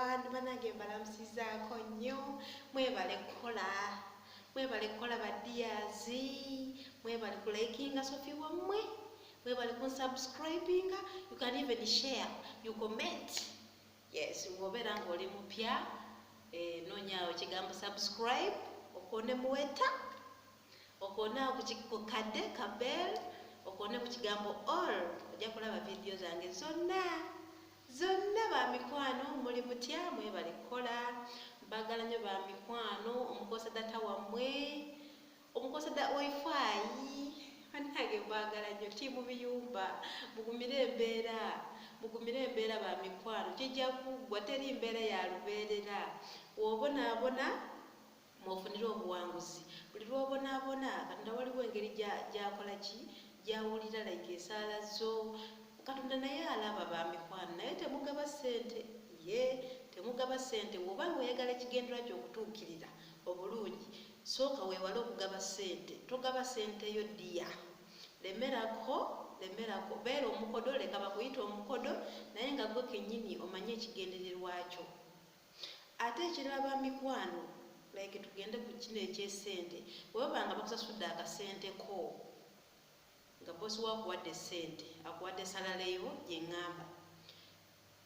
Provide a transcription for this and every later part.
everyone, banage mbalamusizaako nnyo. Mwebale kukola badiyazi, mwebale kulikinga Sophie wammwe, mwebale kunsubscribinga, you can even share, you comment. Yes, ngobera ngoli mupya, nonyaawo kigambo subscribe, okone muweta, okona ku kade ka bell, okone ku kigambo all, ojja kulaba video zange zonna bamikwano muli mutya mwebale kukola. Mbagala nnyo bamikwano, omukosa data wammwe, omukosa da wifi, banage mbagala nnyo timu biyumba, mugumire embeera bamikwano, kijja kuggwa teri embeera ya lubeerera. Wobonaabona mwofunira obuwanguzi, buli lwobonaabona Katonda waliwo engeri gyakola ki gyawulira like esaala zo. Katonda naye alaba bamikwano, naye temugaba ssente, temugaba ssente. Wobanga oyagala ekigendera ky'okutuukirira obulungi, sooka weewale okugaba ssente. Togaba ssente yo ddiya, lemerako, beera omukodo, leka bakuyita omukodo, naye nga gwe kennyini omanye ekigendererwa kyo. Ate ekirala bamikwano, like tugende ku kino eky'essente, webanga bakusasudde akasente ko, nga bosi wakuwadde ssente, akuwadde salaleyo gyeŋŋamba,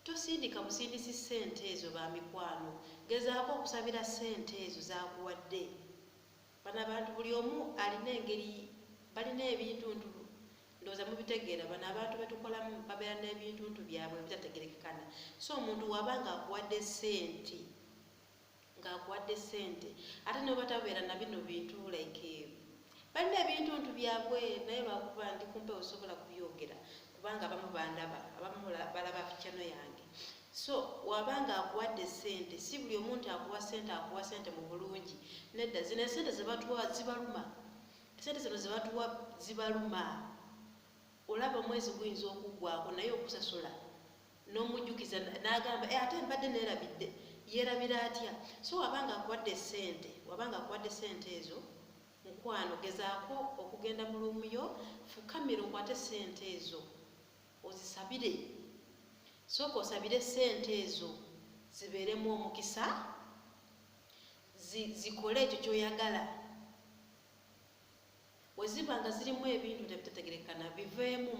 tosindika busindisi ssente ezo bamikwano. Gezaako okusabira ssente ezo zakuwadde. Bano abantu buli omu alina engeri, balina ebintuntu, ndowooza mubitegeera. Bano abantu betukolamu babeera n'ebintuntu byabwe ebitategerekekana. So omuntu wabanga akuwadde ssente, ng'akuwadde ssente, ate ne batabeera na bino bintu like balina ebintuntu byabwe, naye lwakuba ndi kumpe osobola kubyogera kubanga abamu bandaba, abamu balaba channel yange. So wabanga akuwadde ssente, si buli omuntu akuwa ssente mu bulungi. Nedda, zino essente ze batuwa zibaluma, essente zino ze batuwa zibaluma. Olaba omwezi guyinza okuggwaako naye okusasula n'omujjukiza n'agamba ate mbadde neerabidde, yeerabira atya? So wabanga akuwadde ssente ezo mukwano, gezaako okugenda mu luumu yo, fukamira okwate ssente ezo ozisabire. Sooka osabire ssente ezo zibeeremu omukisa, zikole ekyo ky'oyagala. Bwe ziba nga zirimu ebintu ebitategerekana, biveemu,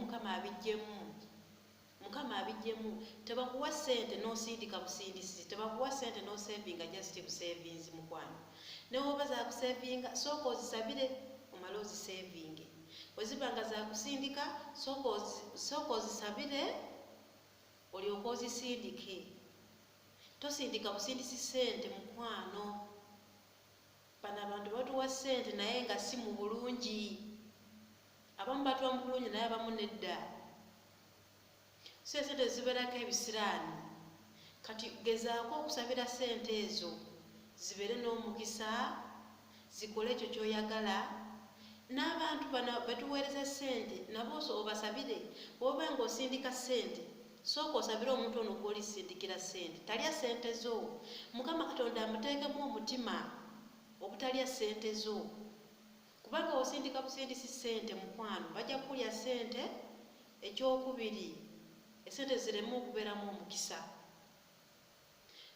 Mukama abiggyemu. Tebakuwa ssente n'osindika busindisi, tebakuwa ssente n'osevinga just busavings mukwano. Ne woba zakusevinga, sooka ozisabire omale ozisevinge. Bwe ziba nga zakusindika, sooka ozisabire olyoke ozisindike. Tosindika busindisi ssente mukwano. Bano abantu batuwa ssente naye nga si mu bulungi. Abamu batuwa mu bulungi naye abamu nedda. So ssente zibeerako ebisiraani. Kati gezaako okusabira ssente ezo zibeere n'omukisa, zikole ekyo ky'oyagala. N'abantu bano betuweereza ssente nabo obasabire. Bw'oba nga osindika ssente, sooka osabire omuntu ono gw'olisindikira ssente. Talya ssente zo. Mukama Katonda amuteekemu omutima obutalya ssente zo. Kubanga osindika busindisi ssente mukwano, bajja kulya ssente. Ekyokubiri, essente ziremu okubeeramu omukisa.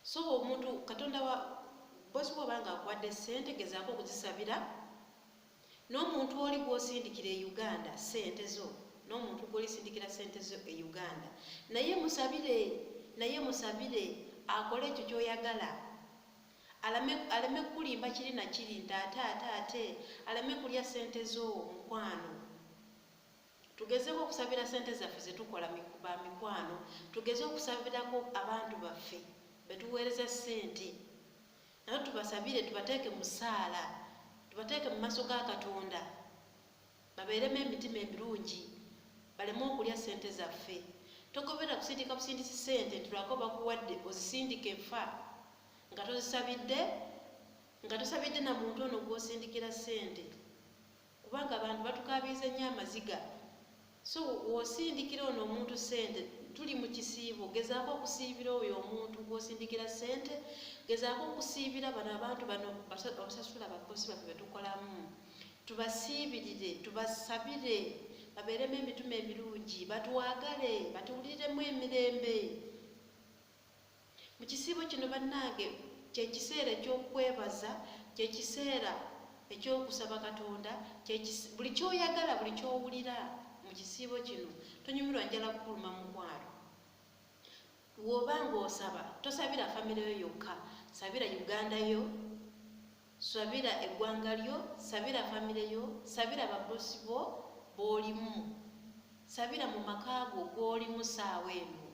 So omuntu Katonda bosi bw'obanga akuwadde ssente, gezaako okuzisabira. N'omuntu oli gw'osindikira e Uganda ssente zo, n'omuntu gw'olisindikira ssente zo e Uganda, naye musabire akole ekyo ky'oyagala. Aleme kulimba kiri na kiri nti ate aleme kulya ssente zo mukwano. Tugezeeko okusabira ssente zaffe zetukola bamikwano, tugeze okusabirako abantu baffe betuweereza ssente. Naye tubasabire, tubateeke mu ssaala, tubateeke mu maaso ga Katonda, babeeremu emitima emirungi, baleme okulya ssente zaffe. Togobera kusindika busindisi ssente tulako bakuwadde ozisindike nfa nga tosabidde na muntu ono gw'osindikira ssente, kubanga abantu batukabiiza nnyo amaziga. So w'osindikira ono omuntu ssente, tuli mu kisiibo, gezaako okusiibira oyo omuntu gw'osindikira ssente, gezaako okusiibira bano abantu bano abasasula abakozi baffe betukolamu. Tubasiibirire, tubasabire, babeeremu emitima emirungi, batuwagale, batuwuliremu emirembe. mu kisiibo kino bannange kyekiseera ekyokwebaza, kyekiseera ekyokusaba Katonda, buli kyoyagala, buli kyowulira mu kisiibo kino. Tonyumirwa njala kukuluma mukwano. Bw'oba ng'osaba tosabira famire yo yokka, sabira Uganda yo, sabira eggwanga lyo, sabira famire yo, sabira babosi bo b'olimu, sabira mu maka go g'olimu saawa eno.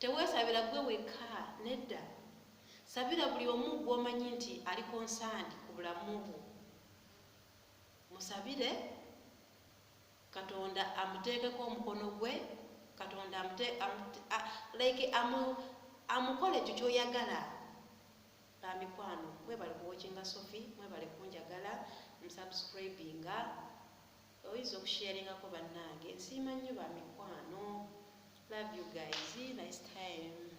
Teweesabira gwe wekka, nedda. Sabira buli omu gw'omanyi nti ali konsandi ku bulamu bwo. Musabire Katonda amuteekeko omukono gwe, Katonda amukole ekyo ky'oyagala. Bamikwano, mwebale kuwatchinga Sophie, mwebale kunjagala, musubscribinga, oyinza okusharingako bannange. Nsiima nnyo bamikwano. Love you guys. Nice time.